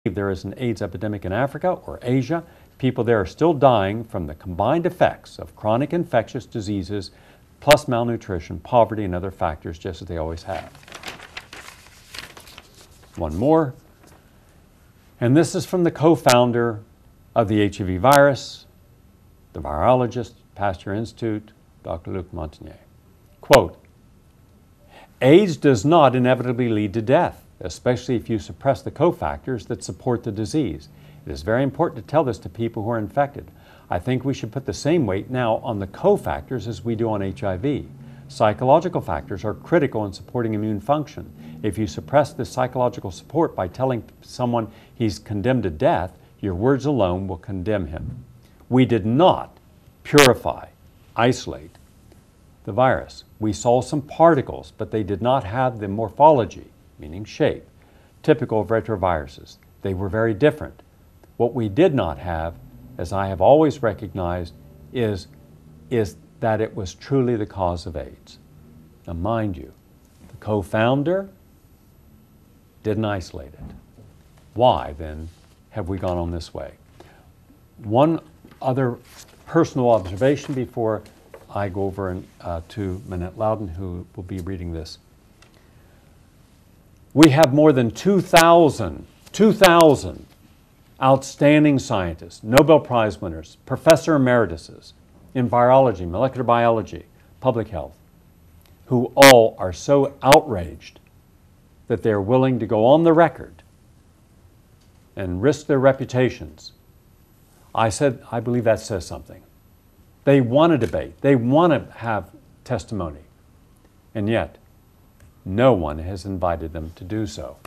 there is an AIDS epidemic in Africa or Asia, people there are still dying from the combined effects of chronic infectious diseases plus malnutrition, poverty, and other factors, just as they always have. One more. And this is from the co-founder of the HIV virus, the virologist, Pasteur Institute, Dr. Luc Montagnier. Quote, AIDS does not inevitably lead to death, especially if you suppress the cofactors that support the disease. It is very important to tell this to people who are infected. I think we should put the same weight now on the cofactors as we do on HIV. Psychological factors are critical in supporting immune function. If you suppress this psychological support by telling someone he's condemned to death, your words alone will condemn him. We did not purify, isolate the virus. We saw some particles, but they did not have the morphology, meaning shape, typical of retroviruses. They were very different. What we did not have, as I have always recognized, is that it was truly the cause of AIDS. Now mind you, the co-founder didn't isolate it. Why then have we gone on this way? One other personal observation before I go over to Manette Loudon, who will be reading this. We have more than 2,000 outstanding scientists, Nobel Prize winners, professor emerituses in virology, molecular biology, public health, who all are so outraged that they're willing to go on the record and risk their reputations. I believe that says something. They want a debate. They want to have testimony. And yet, no one has invited them to do so.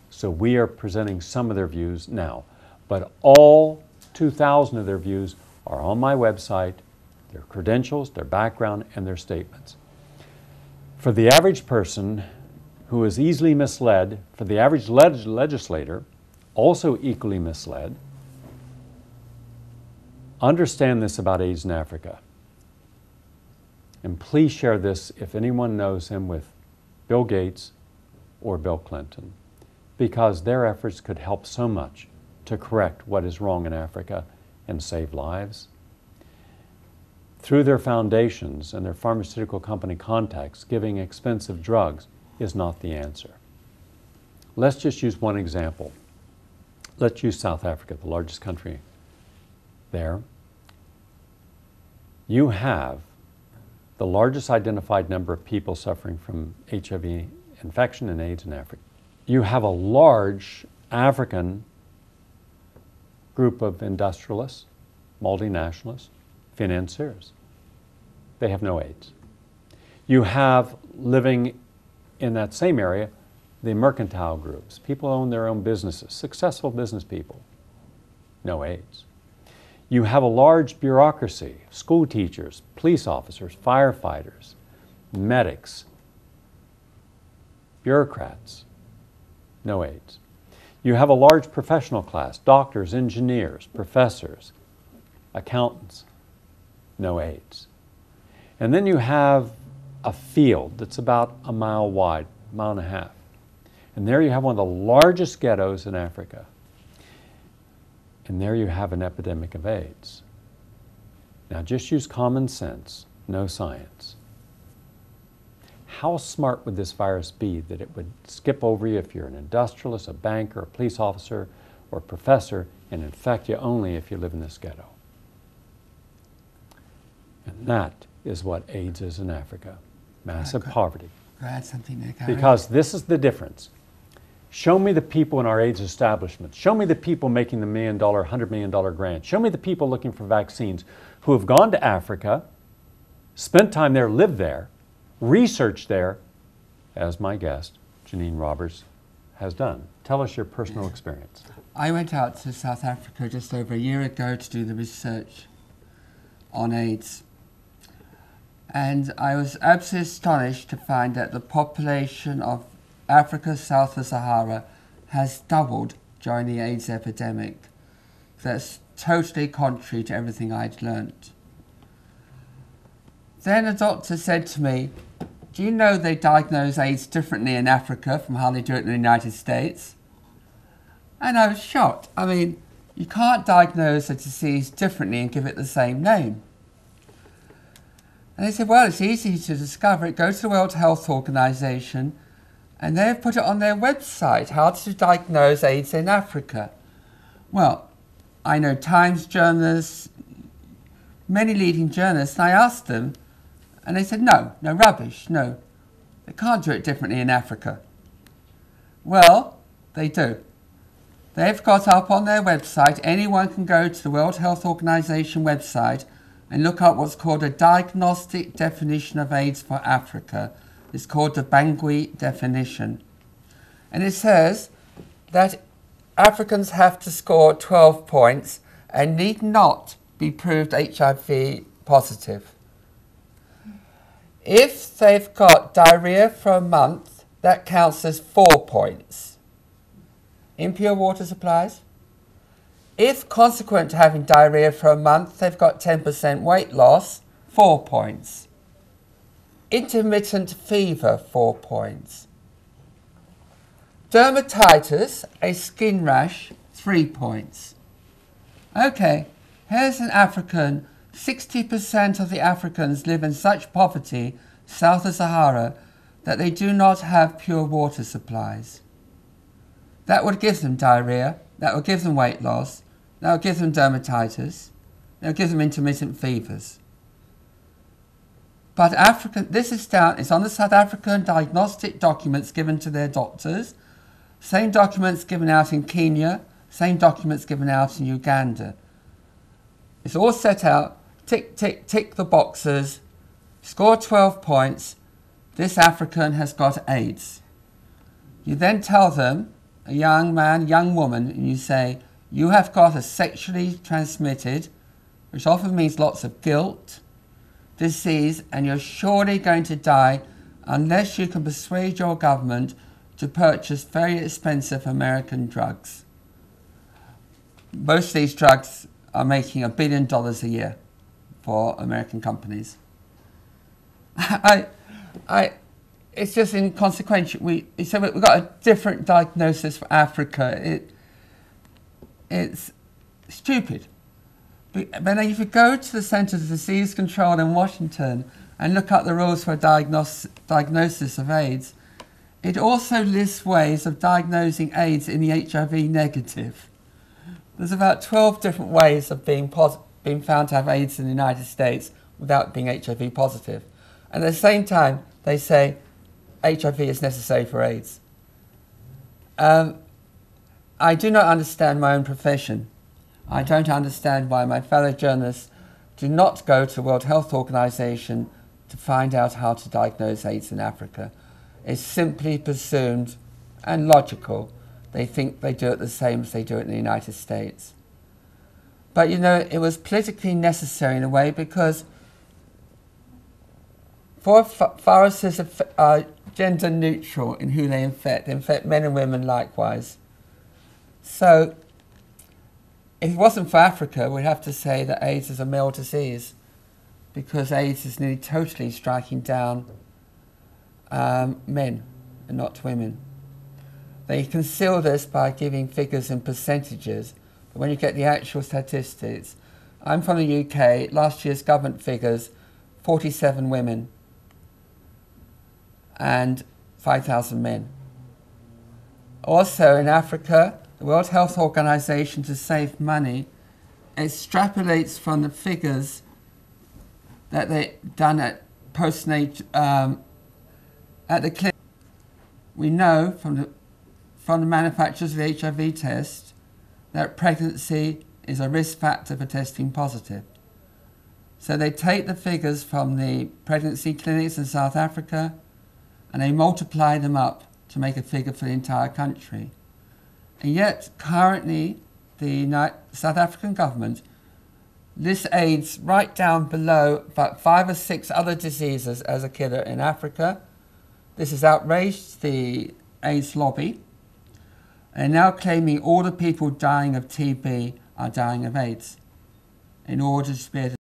So we are presenting some of their views now. But all 2,000 of their views are on my website, their credentials, their background, and their statements. For the average person who is easily misled, for the average legislator, also equally misled, understand this about AIDS in Africa. And please share this if anyone knows him with Bill Gates or Bill Clinton, because their efforts could help so much to correct what is wrong in Africa and save lives. Through their foundations and their pharmaceutical company contacts, giving expensive drugs is not the answer. Let's just use one example. Let's use South Africa, the largest country there. You have the largest identified number of people suffering from HIV infection and AIDS in Africa. You have a large African group of industrialists, multinationalists, financiers. They have no AIDS. You have, living in that same area, the mercantile groups. People own their own businesses, successful business people. No AIDS. You have a large bureaucracy, school teachers, police officers, firefighters, medics, bureaucrats. No AIDS. You have a large professional class, doctors, engineers, professors, accountants. No AIDS. And then you have a field that's about a mile wide, mile and a half. And there you have one of the largest ghettos in Africa. And there you have an epidemic of AIDS. Now just use common sense, no science. How smart would this virus be that it would skip over you if you're an industrialist, a banker, a police officer, or a professor, and infect you only if you live in this ghetto? And that is what AIDS is in Africa, massive poverty. Could I add something there, Gary? Because this is the difference. Show me the people in our AIDS establishments. Show me the people making the $1 million, $100 million grants. Show me the people looking for vaccines who have gone to Africa, spent time there, lived there, researched there, as my guest, Janine Roberts, has done. Tell us your personal experience. I went out to South Africa just over a year ago to do the research on AIDS. And I was absolutely astonished to find that the population of Africa south of Sahara has doubled during the AIDS epidemic. That's totally contrary to everything I'd learnt. Then a doctor said to me, do you know they diagnose AIDS differently in Africa from how they do it in the United States? And I was shocked. I mean, you can't diagnose a disease differently and give it the same name. And they said, well, it's easy to discover it. Go to the World Health Organization, and they've put it on their website, how to diagnose AIDS in Africa. Well, I know Times journalists, many leading journalists, and I asked them, and they said, no, rubbish, no. They can't do it differently in Africa. Well, they do. They've got up on their website, anyone can go to the World Health Organization website and look up what's called a diagnostic definition of AIDS for Africa. It's called the Bangui definition. And it says that Africans have to score 12 points and need not be proved HIV positive. If they've got diarrhea for a month, that counts as 4 points. Impure water supplies. If consequent to having diarrhea for a month, they've got 10% weight loss, 4 points. Intermittent fever, 4 points. Dermatitis, a skin rash, 3 points. Okay, here's an African. 60% of the Africans live in such poverty south of Sahara that they do not have pure water supplies. That would give them diarrhea, that would give them weight loss, that would give them dermatitis, that would give them intermittent fevers. But this is down, it's on the South African diagnostic documents given to their doctors, same documents given out in Kenya, same documents given out in Uganda. It's all set out, tick, tick, tick the boxes, score 12 points, this African has got AIDS. You then tell them, a young man, young woman, and you say, you have got a sexually transmitted, which often means lots of guilt, disease, and you're surely going to die unless you can persuade your government to purchase very expensive American drugs. Most of these drugs are making $1 billion a year for American companies. It's just inconsequential. We've got a different diagnosis for Africa. It's stupid. But then if you go to the Centre for Disease Control in Washington and look up the rules for diagnosis of AIDS, it also lists ways of diagnosing AIDS in the HIV negative. There's about 12 different ways of being found to have AIDS in the United States without being HIV positive. And at the same time, they say HIV is necessary for AIDS. I do not understand my own profession. I don't understand why my fellow journalists do not go to the World Health Organization to find out how to diagnose AIDS in Africa. It's simply presumed and logical. They think they do it the same as they do it in the United States. But you know, it was politically necessary in a way because viruses are gender neutral in who they infect men and women likewise. So if it wasn't for Africa, we'd have to say that AIDS is a male disease because AIDS is nearly totally striking down men and not women. They conceal this by giving figures and percentages, but when you get the actual statistics, I'm from the UK, last year's government figures, 47 women and 5,000 men. Also in Africa, the World Health Organization, to save money, extrapolates from the figures that they've done at at the clinic. We know from the manufacturers of the HIV test that pregnancy is a risk factor for testing positive. So they take the figures from the pregnancy clinics in South Africa and they multiply them up to make a figure for the entire country. And yet, currently, the South African government lists AIDS right down below about 5 or 6 other diseases as a killer in Africa. This has outraged the AIDS lobby. And now claiming all the people dying of TB are dying of AIDS in order to be able